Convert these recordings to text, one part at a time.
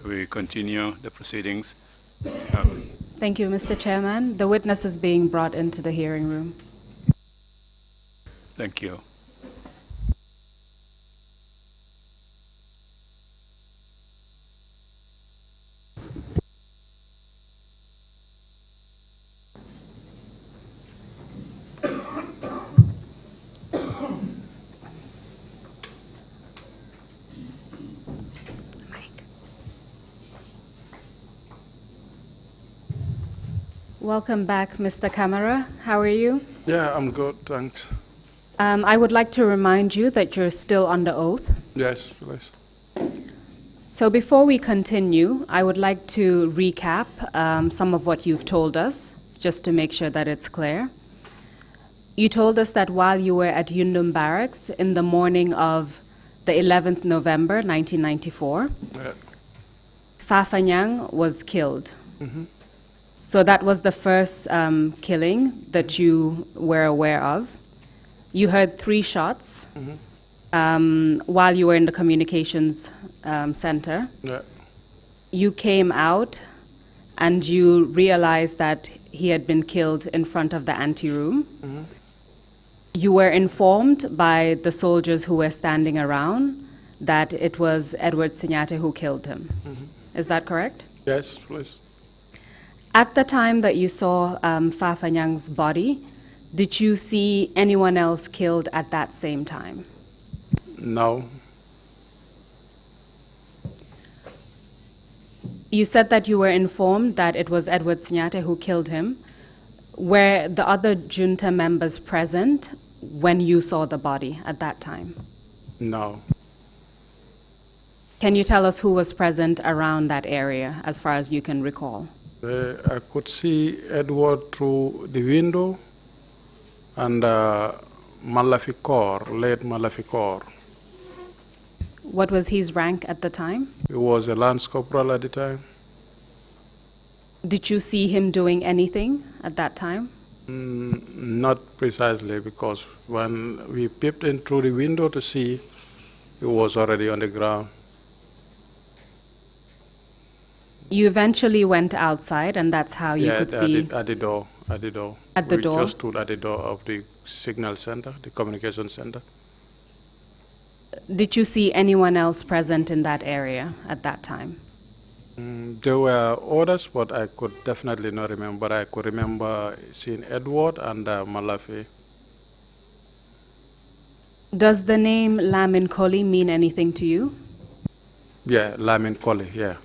we continue the proceedings. Thank you, Mr. Chairman. The witness is being brought into the hearing room. Thank you. Welcome back, Mr. Camara. How are you? Yeah, I'm good, thanks. I would like to remind you that you're still under oath. Yes, please. So before we continue, I would like to recap some of what you've told us, just to make sure that it's clear. You told us that while you were at Yundum Barracks in the morning of the 11th November, 1994, Fafanyang was killed. Mm-hmm. So that was the first killing that you were aware of. You heard 3 shots while you were in the communications center. Yeah. You came out and you realized that he had been killed in front of the anteroom. Mm-hmm. You were informed by the soldiers who were standing around that it was Edward Sinyate who killed him. Mm-hmm. Is that correct? Yes, please. At the time that you saw Fafanyang's body, did you see anyone else killed at that same time? No. You said that you were informed that it was Edward Sinyate who killed him. Were the other junta members present when you saw the body at that time? No. Can you tell us who was present around that area, as far as you can recall? I could see Edward through the window and Malafikor, late Malafikor. What was his rank at the time? He was a lance corporal at the time. Did you see him doing anything at that time? Not precisely, because when we peeped in through the window to see, he was already on the ground. You eventually went outside, and that's how you could see... at the door. At the door? We just stood at the door of the signal center, the communication center. Did you see anyone else present in that area at that time? There were others, but I could definitely not remember. I could remember seeing Edward and Malafi. Does the name Lamin Koli mean anything to you? Yeah, Lamin Koli, yeah.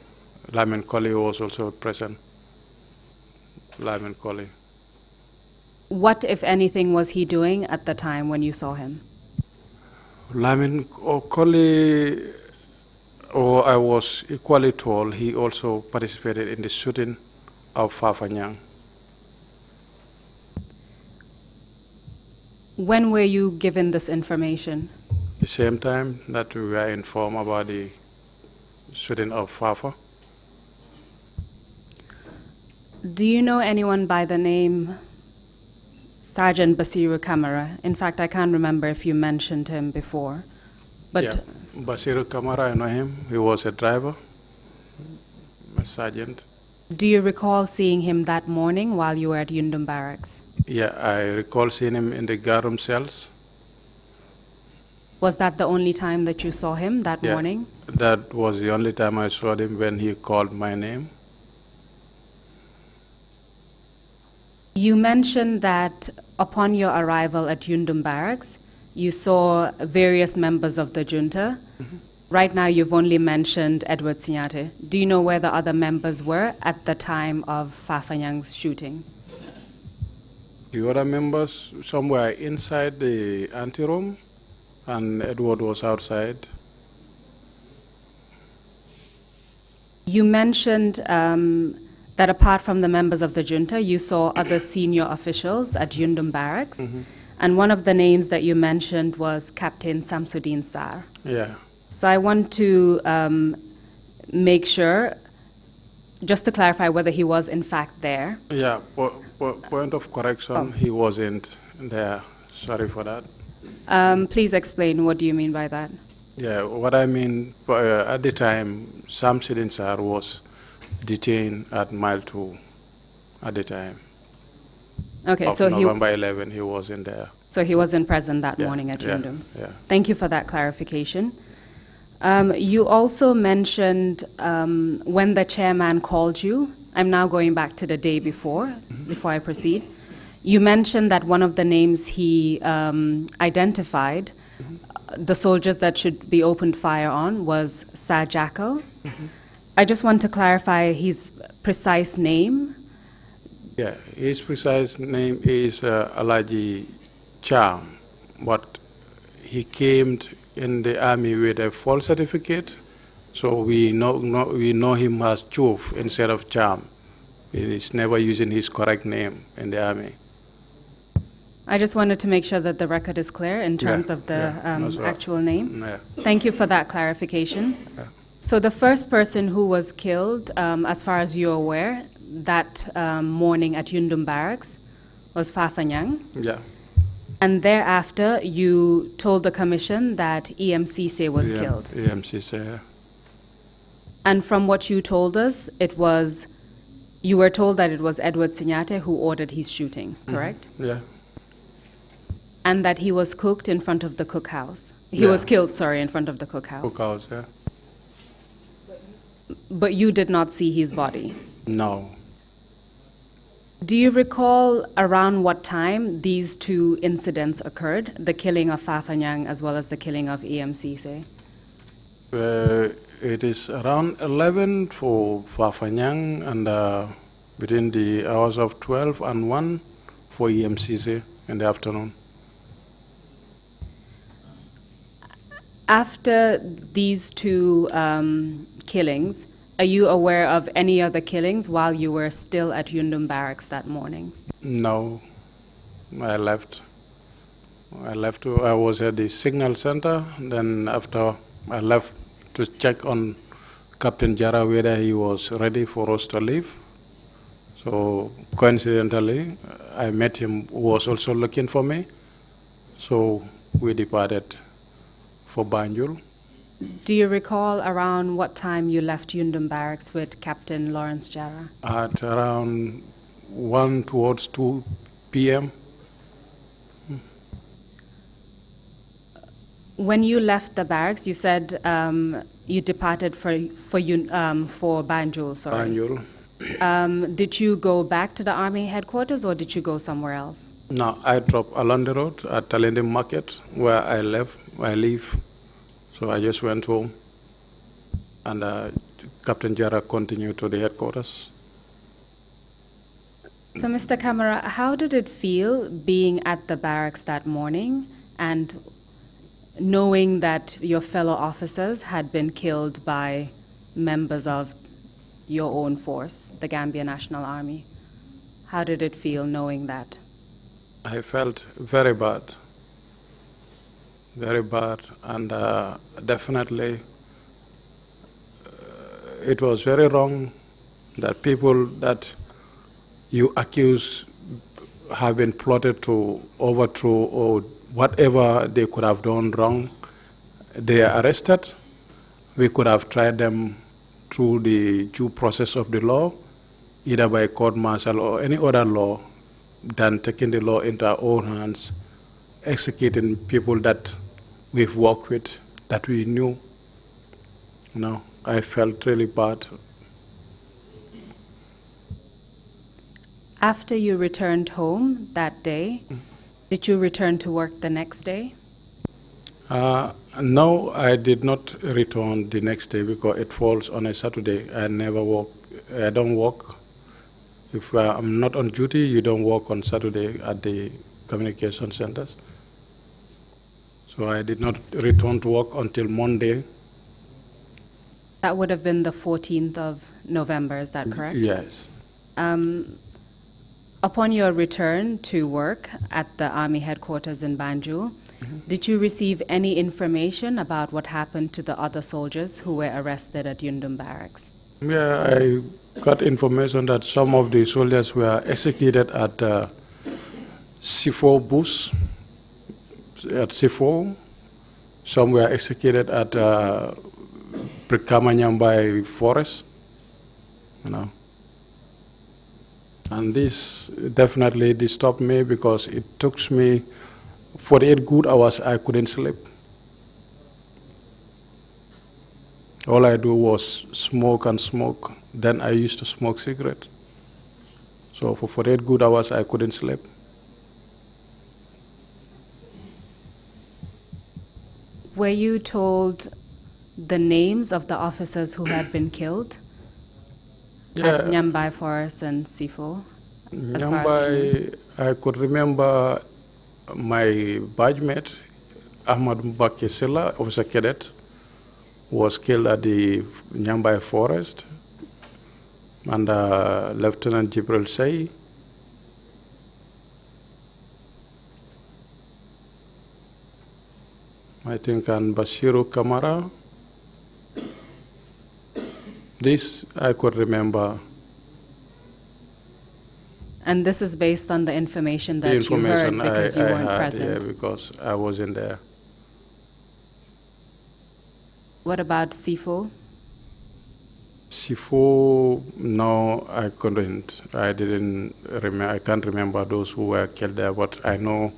Lamin Koli was also present. Lamin Koli. What, if anything, was he doing at the time when you saw him? Lamin Koli, I was equally told, he also participated in the shooting of Fafanyang. When were you given this information? The same time that we were informed about the shooting of Fafa. Do you know anyone by the name Sergeant Basiru Kamara? In fact, I can't remember if you mentioned him before. But yeah, Basiru Kamara, I know him. He was a driver, a sergeant. Do you recall seeing him that morning while you were at Yundum Barracks? Yeah, I recall seeing him in the guard room cells. Was that the only time that you saw him that morning? That was the only time I saw him, when he called my name. You mentioned that upon your arrival at Yundum Barracks, you saw various members of the junta. Mm-hmm. Right now, you've only mentioned Edward Sinyate. Do you know where the other members were at the time of Fafanyang's shooting? The other members, some were inside the anteroom, and Edward was outside. You mentioned that apart from the members of the junta, you saw other senior officials at Yundum Barracks. Mm-hmm. And one of the names that you mentioned was Captain Samsudin Sar. Yeah. So I want to make sure, just to clarify whether he was in fact there. Yeah, point of correction, he wasn't there. Sorry for that. Please explain, what do you mean by that? Yeah, what I mean, at the time, Sam Sidinsar was detained at Mile 2 at the time. Okay, Of so November 11, he was in there. so he wasn't present that Yeah, morning at yeah, Yundum. yeah. Thank you for that clarification. You also mentioned when the chairman called you. I'm now going back to the day before I proceed. You mentioned that one of the names he identified, the soldiers that should be opened fire on, was Sir Jackal. I just want to clarify his precise name. Yeah, his precise name is Alaji Cham, but he came in the army with a false certificate, so we know him as Chuf instead of Cham. He's never using his correct name in the army. I just wanted to make sure that the record is clear in terms of the actual name. Yeah. Thank you for that clarification. Yeah. So the first person who was killed, as far as you're aware, that morning at Yundum Barracks was Fafanyang. Yeah. And thereafter, you told the commission that EMCC was killed. EMCC. And from what you told us, you were told that it was Edward Sinyate who ordered his shooting, correct? Yeah. And that he was cooked in front of the cookhouse. He was killed, sorry, in front of the cookhouse. Cookhouse, yeah. But you did not see his body? No. Do you recall around what time these two incidents occurred, the killing of Fafanyang as well as the killing of EMCC? It is around 11 for Fafanyang and between the hours of 12 and 1 for EMCC in the afternoon. After these two killings, are you aware of any other killings while you were still at Yundum Barracks that morning? No, I left. I was at the signal center. Then after I left to check on Captain Jara whether he was ready for us to leave. So coincidentally, I met him who was also looking for me. So we departed for Banjul. Do you recall around what time you left Yundum Barracks with Captain Lawrence Jara? At around 1 towards 2 p.m. When you left the barracks, you said you departed for Banjul, sorry. Banjul. Did you go back to the Army headquarters or did you go somewhere else? No, I dropped along the road at Talende Market where I live. So I just went home and Captain Jara continued to the headquarters. So Mr. Kamara, how did it feel being at the barracks that morning and knowing that your fellow officers had been killed by members of your own force, the Gambia National Army? How did it feel knowing that? I felt very bad, and definitely it was very wrong that people that you accuse have been plotted to overthrow or whatever they could have done wrong. They are arrested. We could have tried them through the due process of the law, either by court martial or any other law, than taking the law into our own hands, executing people that we've worked with, that we knew. You know, I felt really bad. After you returned home that day, did you return to work the next day? No, I did not return the next day because it falls on a Saturday. I never work. I don't work. If I'm not on duty, you don't work on Saturday at the communication centers. So I did not return to work until Monday. That would have been the 14th of November, is that correct? Yes. Upon your return to work at the Army headquarters in Banjul, did you receive any information about what happened to the other soldiers who were arrested at Yundum Barracks? Yeah, I got information that some of the soldiers were executed at C4 bus, at C4. Some were executed at Prikamanyambai forest, you know. And this definitely disturbed me because it took me 48 good hours I couldn't sleep. All I do was smoke and smoke. Then I used to smoke cigarette. So for 48 good hours I couldn't sleep. Were you told the names of the officers who had been killed at Nyambai Forest and Sifo? Nyambai, I could remember my badge mate, Ahmad Mbake Silla, officer cadet, was killed at the Nyambai Forest, and Lieutenant Jibril Say. I think, and Bashiru Kamara. This I could remember. And this is based on the information that you heard because you weren't present? Yeah, because I wasn't there. What about Sifo? Sifo, no, I couldn't. I didn't remember. I can't remember those who were killed there, but I know,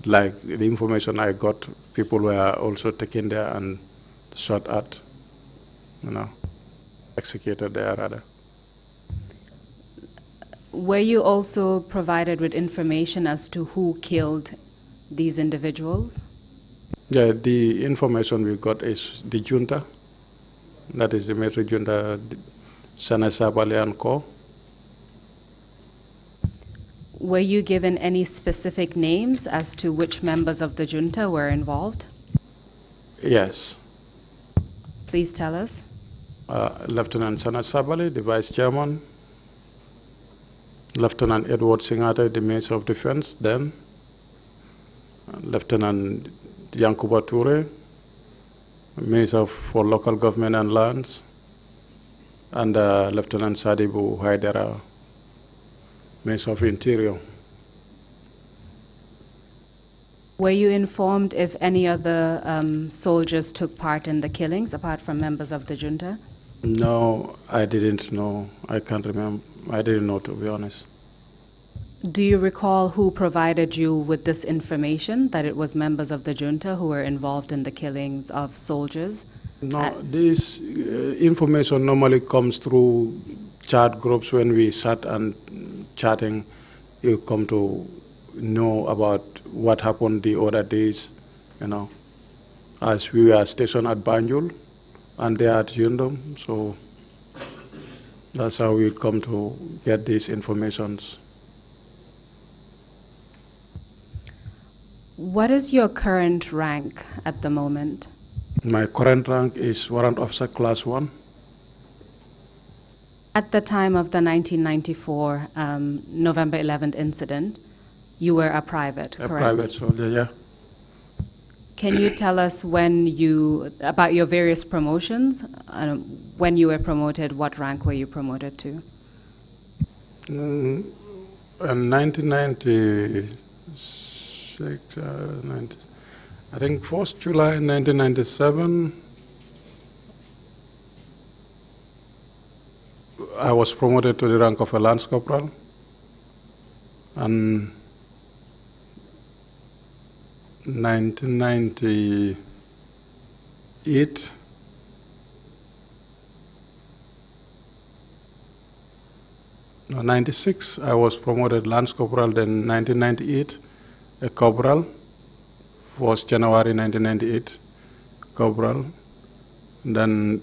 like, the information I got, people were also taken there and shot at, you know, executed there rather. Were you also provided with information as to who killed these individuals? Yeah, the information we got is the junta, that is the military junta, Sana Sabali and Co. Were you given any specific names as to which members of the junta were involved? Yes. Please tell us. Lieutenant Sana Sabali, the vice chairman. Lieutenant Edward Singate, the Minister of Defense then. Lieutenant Yankuba Toure, Minister for Local Government and Lands. And Lieutenant Sadibu Haidara, Minister of Interior. Were you informed if any other soldiers took part in the killings apart from members of the junta? No, I didn't know. I can't remember. I didn't know, to be honest. Do you recall who provided you with this information, that it was members of the junta who were involved in the killings of soldiers? No, this information normally comes through chat groups. When we sat and chatting, you come to know about what happened the other days, you know, as we were stationed at Banjul and they are at Yundum, so that's how we come to get these informations. What is your current rank at the moment? My current rank is Warrant Officer Class 1. At the time of the 1994 November 11th incident, you were a private, correct? A private soldier, yeah. Can you tell us about your various promotions? When you were promoted, what rank were you promoted to? In 1996, I think 1st July 1997, I was promoted to the rank of a Lance Corporal. And 1998, no, 96, I was promoted Lance Corporal. Then 1998, a Corporal. Was January 1998, Corporal. Then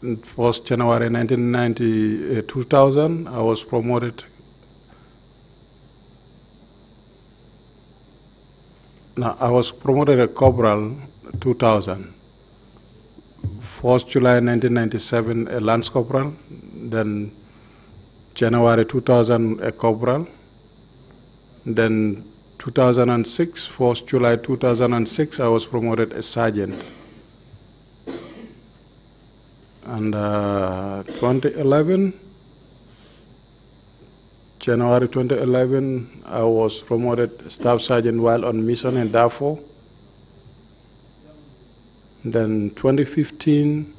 1st January 2000, I was promoted. No, I was promoted a Corporal 2000. 1st July 1997, a Lance Corporal. Then January 2000, a Corporal. Then 2006, 1st July 2006, I was promoted a Sergeant. And 2011, January 2011, I was promoted Staff Sergeant while on mission in Darfur. Then 2015,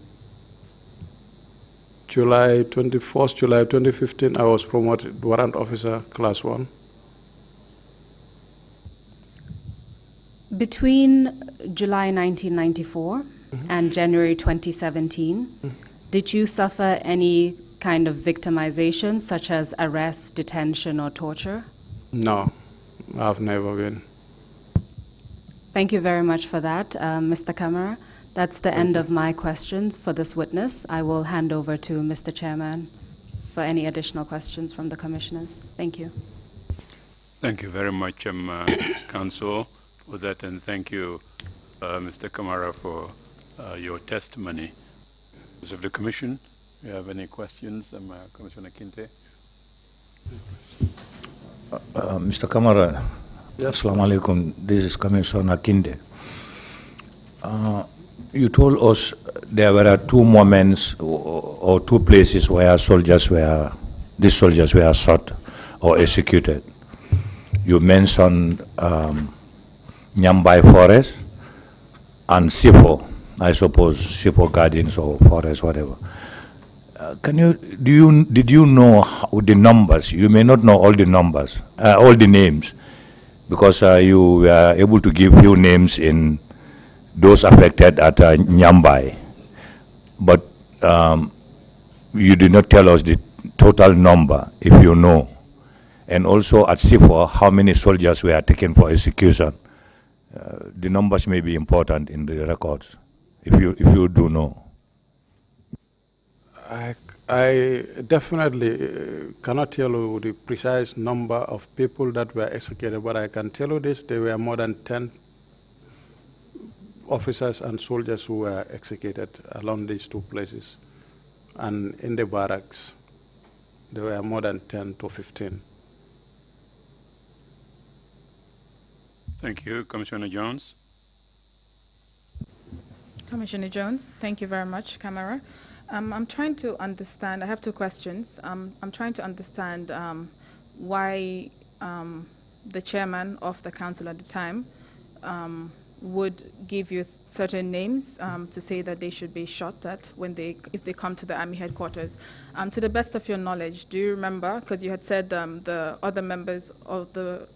July 24th, July 2015, I was promoted warrant officer class 1. Between July 1994 and January 2017, did you suffer any kind of victimization, such as arrest, detention, or torture? No, I've never been. Thank you very much for that, Mr. Kamara. That's the end of my questions for this witness. I will hand over to Mr. Chairman for any additional questions from the commissioners. Thank you. Thank you very much, Counsel, for that, and thank you, Mr. Kamara, for your testimony. Members of the Commission, do you have any questions? Commissioner Kinte. Mr. Kamara, Yes. Assalamu alaikum. This is Commissioner Kinde. You told us there were two moments or two places where these soldiers were shot or executed. You mentioned Nyambai Forest and Sifo, I suppose, Sifo Gardens or Forest, whatever. Did you know the numbers? You may not know all the numbers, all the names, because you were able to give few names in those affected at Nyambai, but you did not tell us the total number, if you know. And also at Sifo, how many soldiers were taken for execution? The numbers may be important in the records, if you do know. I definitely cannot tell you the precise number of people that were executed, but I can tell you this: there were more than 10 officers and soldiers who were executed along these two places. And in the barracks, there were more than 10 to 15. Thank you. Commissioner Jones. Commissioner Jones, thank you very much, Kamara. I'm trying to understand, I have two questions. I'm trying to understand why the chairman of the council at the time would give you certain names to say that they should be shot at if they come to the army headquarters. To the best of your knowledge, do you remember, because you had said the other members of the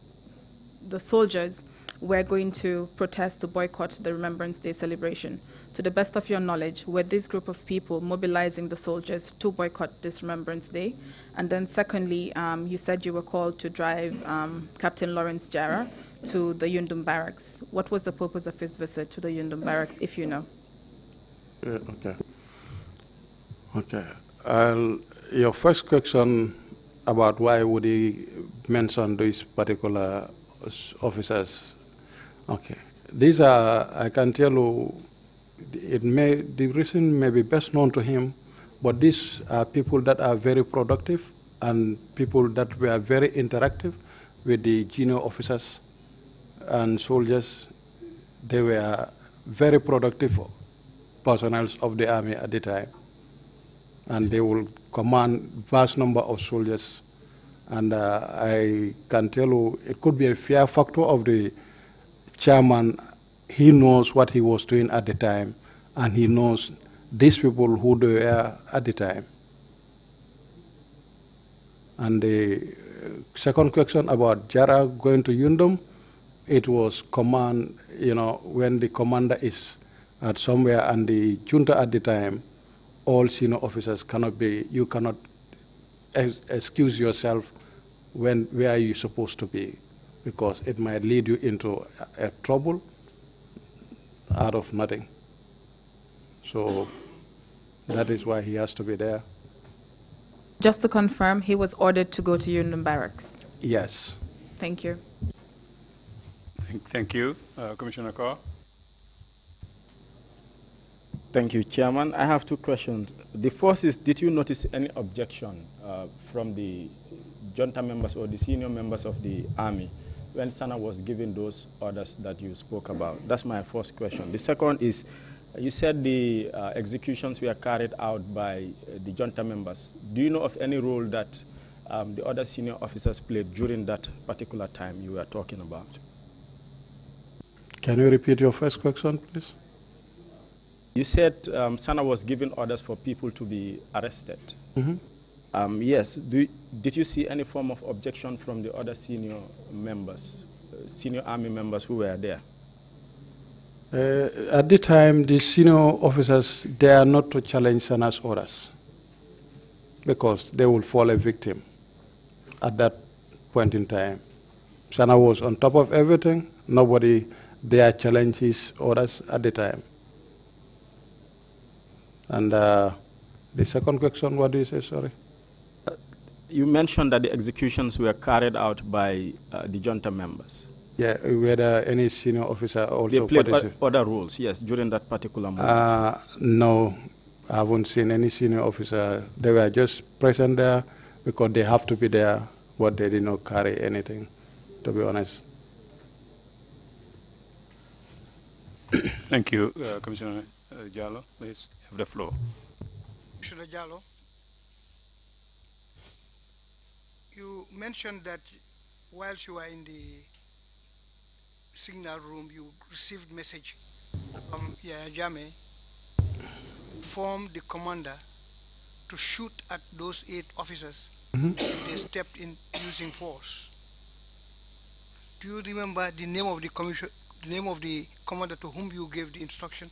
soldiers were going to protest to boycott the Remembrance Day celebration. To the best of your knowledge, were this group of people mobilizing the soldiers to boycott this Remembrance Day? And then secondly, you said you were called to drive Captain Lawrence Jara to the Yundum Barracks. What was the purpose of his visit to the Yundum Barracks, if you know? Okay. Your first question about why would he mention these particular officers. Okay. These are, I can tell you, the reason may be best known to him, but these are people that are very productive and people that were very interactive with the junior officers and soldiers. They were very productive personnel of the army at the time, and they will command vast number of soldiers. And I can tell you, it could be a fear factor of the chairman. He knows what he was doing at the time, and he knows these people who they were at the time. And the second question about Jara going to Yundum, it was command, when the commander is at somewhere and the junta at the time, all senior officers you cannot excuse yourself where you're supposed to be, because it might lead you into a trouble out of nothing. So that is why he has to be there. Just to confirm, he was ordered to go to Yundum Barracks? Yes. Thank you. Thank you. Commissioner Carr. Thank you, Chairman. I have two questions. The first is, did you notice any objection from the junta members or the senior members of the army when Sana was giving those orders that you spoke about? That's my first question. The second is, you said the executions were carried out by the junta members. Do you know of any role that the other senior officers played during that particular time you were talking about? Can you repeat your first question, please? You said Sana was giving orders for people to be arrested. Yes. Did you see any form of objection from the other senior members, senior army members who were there? At the time, the senior officers, they are not to challenge Sana's orders because they will fall a victim at that point in time. Sana was on top of everything. Nobody there challenged his orders at the time. And the second question, what do you say, sorry? You mentioned that the executions were carried out by the junta members. Yeah, whether any senior officer also They played other roles, yes, during that particular moment. No, I haven't seen any senior officer. They were just present there because they have to be there, but they did not carry anything, to be honest. Thank you, Commissioner Jallo. Please have the floor. Commissioner Jallo, you mentioned that whilst you were in the signal room, you received message from Yaya Jammeh, informed the commander to shoot at those 8 officers if they stepped in using force. Do you remember the name of the commander to whom you gave the instruction?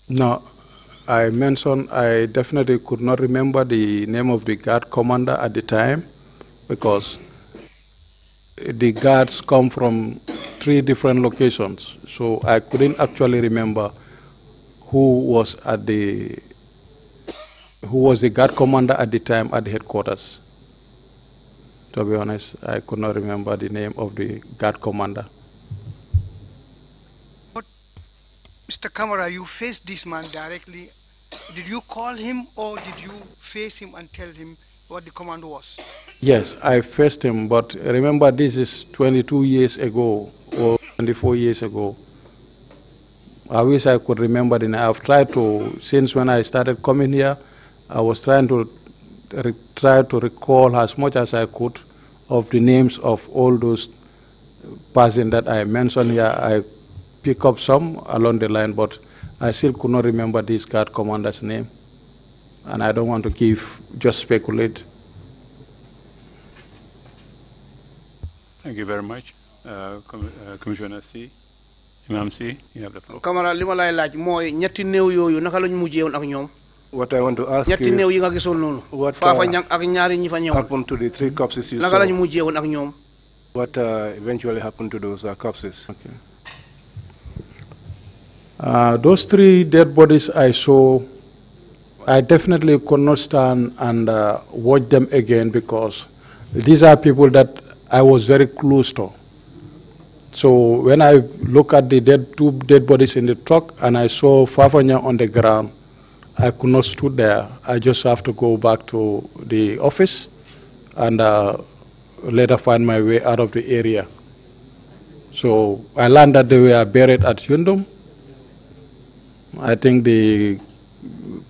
No, I mentioned I definitely could not remember the name of the guard commander at the time because the guards come from 3 different locations, so I couldn't actually remember who was the guard commander at the time at the headquarters. To be honest, I could not remember the name of the guard commander. But Mr. Kamara, you faced this man directly. Did you call him or did you face him and tell him what the command was? Yes, I faced him, but remember this is 22 years ago or 24 years ago. I wish I could remember the name. I've tried to, since when I started coming here, I was trying to recall as much as I could of the names of all those persons that I mentioned here. I pick up some along the line, but I still could not remember this guard commander's name. And I don't want to just speculate. Thank you very much. Commissioner C. Imam C, you have the floor. Kamara, li ma lay laaj mooy ñetti néew yooyu naka lañ mujjee woon ak ñoom. What I want to ask ñetti néew yi nga gisoon noonu. what Faafa ñang ak ñaari ñi fa ñëwoon. happened to the 3 corpses you naka saw? lañ mujjee woon ak ñoom. What eventually happened to those corpses? Okay. Those 3 dead bodies I saw, I definitely could not stand and watch them again because these are people that I was very close to. So when I look at the 2 dead bodies in the truck and I saw Fafanya on the ground, I could not stood there. I just have to go back to the office and later find my way out of the area. So I learned that they were buried at Yundum. I think the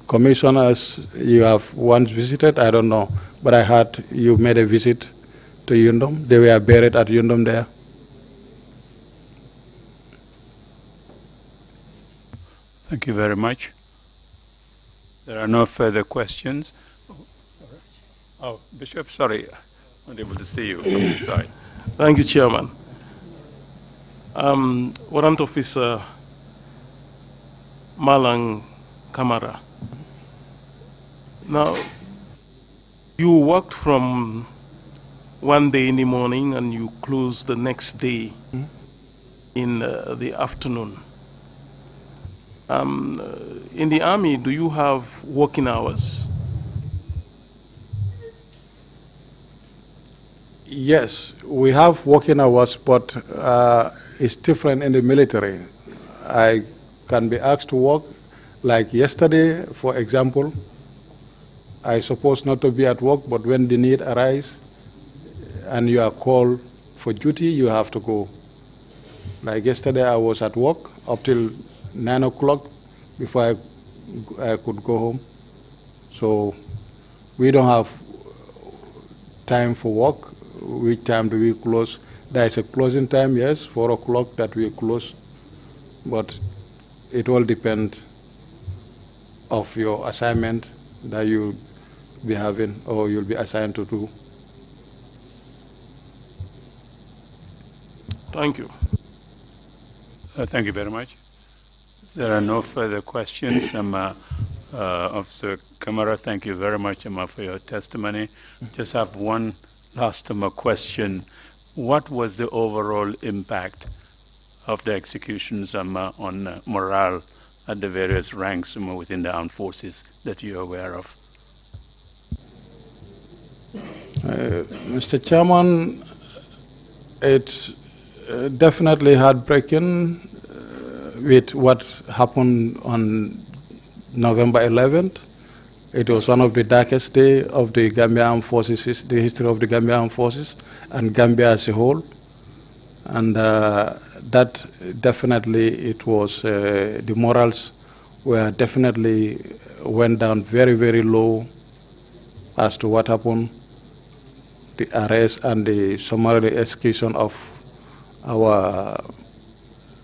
commissioners you have once visited, I don't know, but I heard you made a visit to Yundum. They were buried at Yundum there. Thank you very much. There are no further questions. Oh, Bishop, sorry, I'm not able to see you from this side. Thank you, Chairman. Warrant Officer Malang Kamara. Now, you worked from one day in the morning and you closed the next day in the afternoon. In the Army, do you have working hours? Yes, we have working hours, but it's different in the military. I can be asked to work, like yesterday, for example. I suppose not to be at work, but when the need arises and you are called for duty, you have to go. Like yesterday, I was at work up till 9 o'clock before I could go home. So we don't have time for work. Which time do we close? There is a closing time, yes, 4 o'clock that we close. But it all depends of your assignment that you'll be having or you'll be assigned to do. Thank you. Thank you very much. There are no further questions. Officer Kamara, thank you very much for your testimony. Just have one last question. What was the overall impact of the executions on morale at the various ranks within the armed forces that you're aware of? Mr. Chairman, it's definitely heartbreaking with what happened on November 11th. It was one of the darkest days of the Gambia Armed Forces, the history of the Gambia Armed Forces and Gambia as a whole. And that definitely, it was, the morals were definitely went down very, very low as to what happened, the arrest and the summary execution of our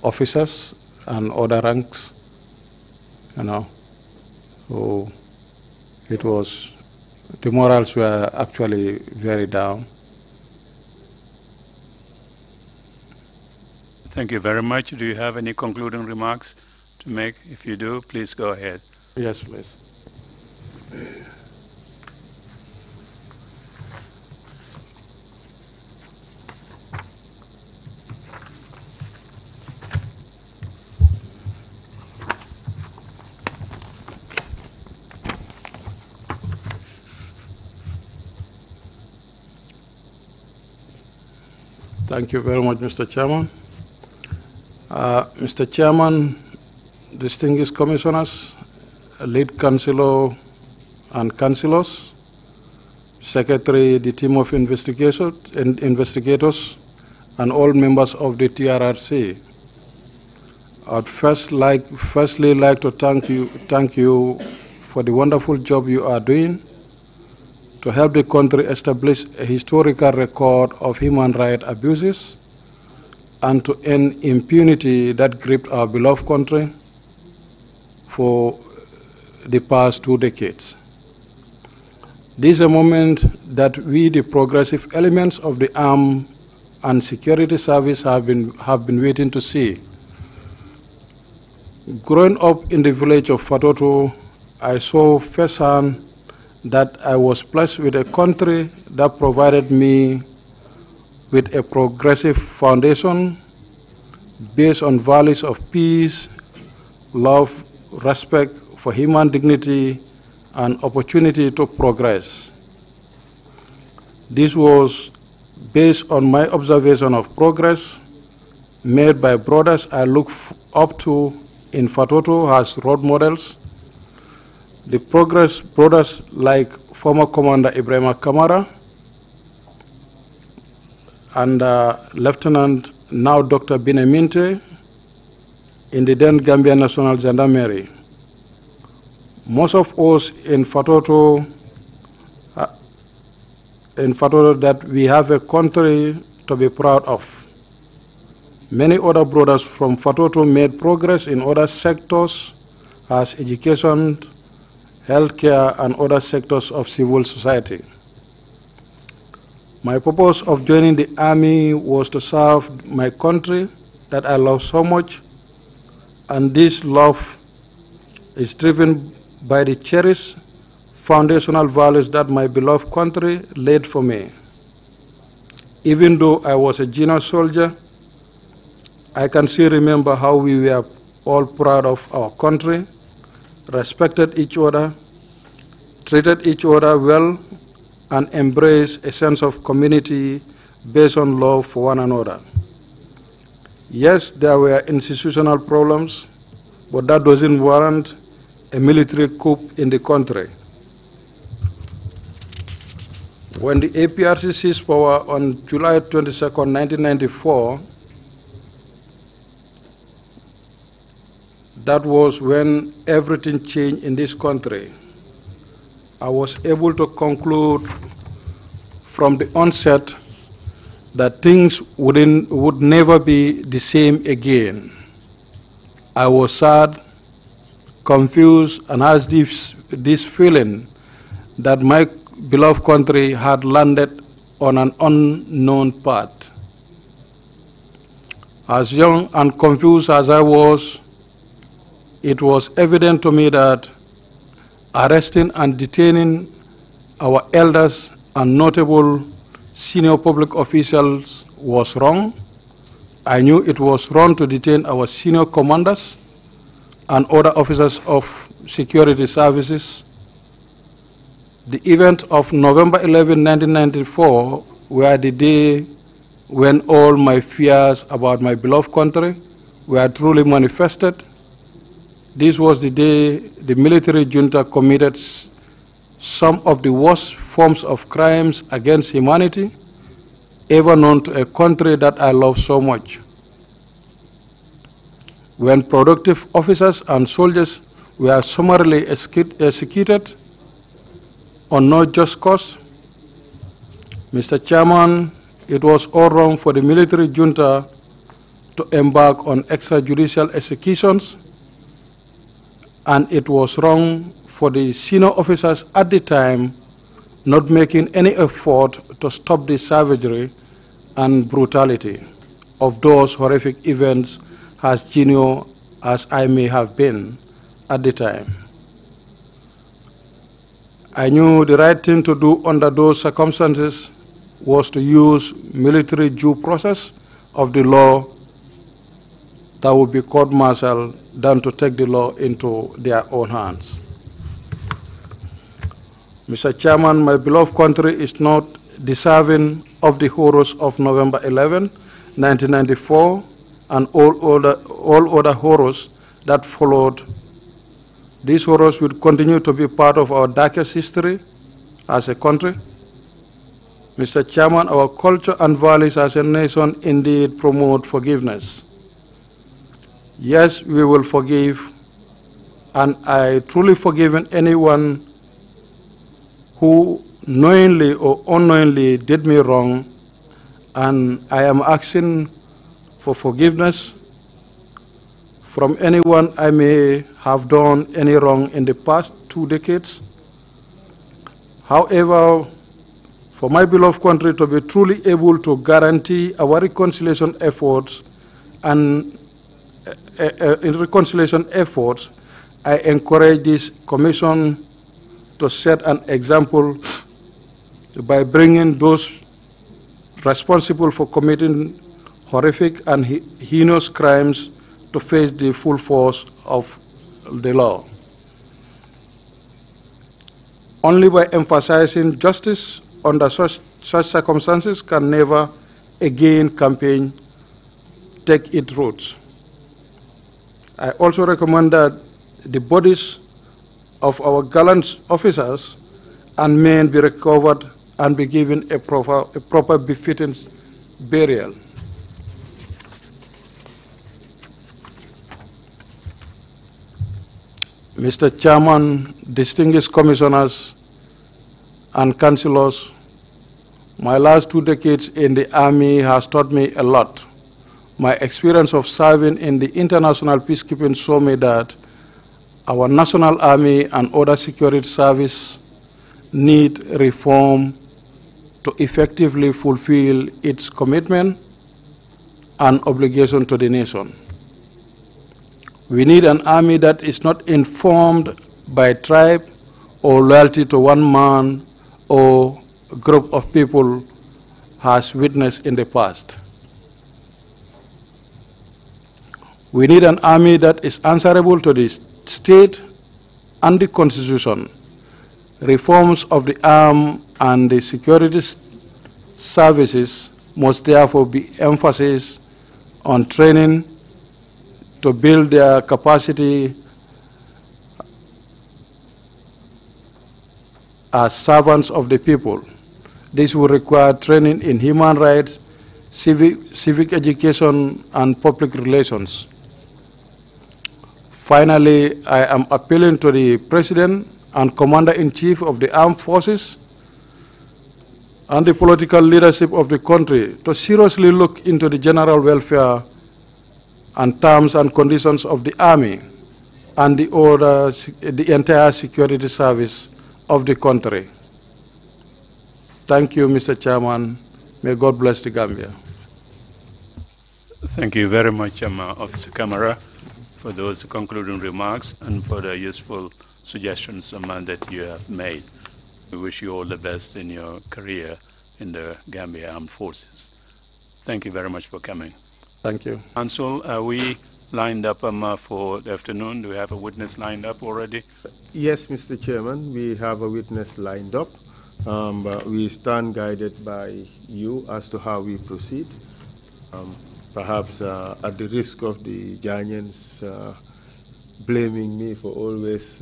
officers and other ranks, you know. So it was, the morals were actually very down. Thank you very much. Do you have any concluding remarks to make? If you do, please go ahead. Yes, please. Thank you very much, Mr. Chairman. Mr. Chairman, distinguished commissioners, lead councillor and councillors, secretary, the team of investigators, and all members of the TRRC. I'd firstly like to thank you for the wonderful job you are doing to help the country establish a historical record of human rights abuses and to end impunity that gripped our beloved country for the past 2 decades. This is a moment that we, the progressive elements of the armed and security service, have been waiting to see. Growing up in the village of Fatoto, I saw firsthand that I was blessed with a country that provided me with a progressive foundation based on values of peace, love, respect for human dignity, and opportunity to progress. This was based on my observation of progress made by brothers I look up to in Fatoto as role models. The progress brothers like former Commander Ibrahima Kamara and Lieutenant, now Dr. Bineminte, in the then Gambia National Gendarmerie. Most of us in Fatoto that we have a country to be proud of. Many other brothers from Fatoto made progress in other sectors as education, healthcare, and other sectors of civil society. My purpose of joining the Army was to serve my country that I love so much, and this love is driven by the cherished foundational values that my beloved country laid for me. Even though I was a junior soldier, I can still remember how we were all proud of our country, respected each other, treated each other well, and embraced a sense of community based on love for one another. Yes, there were institutional problems, but that doesn't warrant a military coup in the country. When the APRC seized power on July 22, 1994, that was when everything changed in this country. I was able to conclude from the onset that things would never be the same again. I was sad, confused, and had this feeling that my beloved country had landed on an unknown path. As young and confused as I was, it was evident to me that arresting and detaining our elders and notable senior public officials was wrong. I knew it was wrong to detain our senior commanders and other officers of security services. The event of November 11, 1994, were the day when all my fears about my beloved country were truly manifested. This was the day the military junta committed some of the worst forms of crimes against humanity ever known to a country that I love so much. When productive officers and soldiers were summarily executed on no just cause, Mr. Chairman, it was all wrong for the military junta to embark on extrajudicial executions, and it was wrong for the senior officers at the time not making any effort to stop the savagery and brutality of those horrific events, as genuine as I may have been at the time. I knew the right thing to do under those circumstances was to use military due process of the law that would be court-martial than to take the law into their own hands. Mr. Chairman, my beloved country is not deserving of the horrors of November 11, 1994, and all other horrors that followed. These horrors will continue to be part of our darkest history as a country. Mr. Chairman, our culture and values as a nation indeed promote forgiveness. Yes, we will forgive, and I truly forgive anyone who knowingly or unknowingly did me wrong, and I am asking for forgiveness from anyone I may have done any wrong in the past 2 decades. However, for my beloved country to be truly able to guarantee our reconciliation efforts and in reconciliation efforts, I encourage this commission to set an example by bringing those responsible for committing horrific and heinous crimes to face the full force of the law. Only by emphasizing justice under such circumstances can never again campaign take its roots. I also recommend that the bodies of our gallant officers and men be recovered and be given a proper befitting burial. Mr. Chairman, distinguished commissioners and councillors, my last 2 decades in the Army has taught me a lot. My experience of serving in the international peacekeeping showed me that our National Army and other security service need reform to effectively fulfill its commitment and obligation to the nation. We need an army that is not informed by tribe or loyalty to one man or group of people has witnessed in the past. We need an army that is answerable to the state and the Constitution. Reforms of the armed and the security services must therefore be emphasis on training to build their capacity as servants of the people. This will require training in human rights, civic education, and public relations. Finally, I am appealing to the President and Commander-in-Chief of the Armed Forces and the political leadership of the country to seriously look into the general welfare and terms and conditions of the Army and the entire security service of the country. Thank you, Mr. Chairman. May God bless the Gambia. Thank you very much, Officer Camara, for those concluding remarks and for the useful suggestions that you have made. We wish you all the best in your career in the Gambia Armed Forces. Thank you very much for coming. Thank you. Council, are we lined up for the afternoon? Do we have a witness lined up already? Yes, Mr. Chairman, we have a witness lined up. We stand guided by you as to how we proceed. Perhaps at the risk of the Ghanaians blaming me for always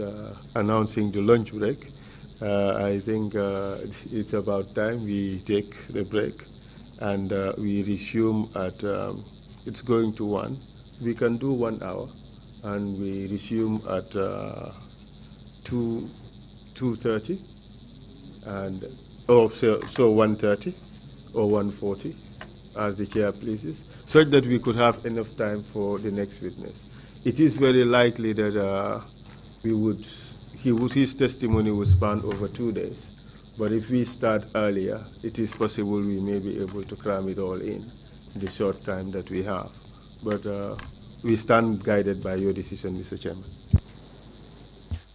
announcing the lunch break, I think it's about time we take the break and we resume at, it's going to 1. We can do 1 hour and we resume at 2:30 and, so 1:30 or 1:40 as the chair pleases, such that we could have enough time for the next witness. It is very likely that his testimony would span over 2 days. But if we start earlier, it is possible we may be able to cram it all in the short time that we have. But we stand guided by your decision, Mr. Chairman.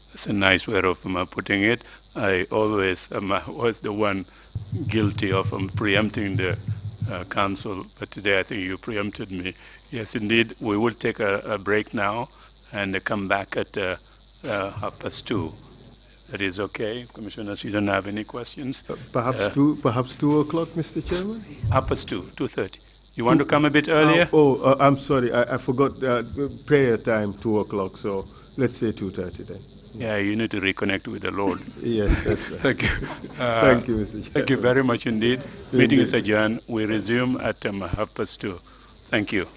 That's a nice way of putting it. I always was the one guilty of preempting the council, but today I think you preempted me. Yes, indeed, we will take a break now and come back at 2:30. That is okay, Commissioners. You don't have any questions? Perhaps 2 o'clock, Mr. Chairman? 2:30. You want to come a bit earlier? I'm sorry, I forgot prayer time, 2 o'clock, so let's say 2:30 then. Yeah, you need to reconnect with the Lord. Yes, that's right. Thank you. Thank you, Mr. Chairman. Thank you very much indeed. Meeting is adjourned. We resume at 2:30. Thank you.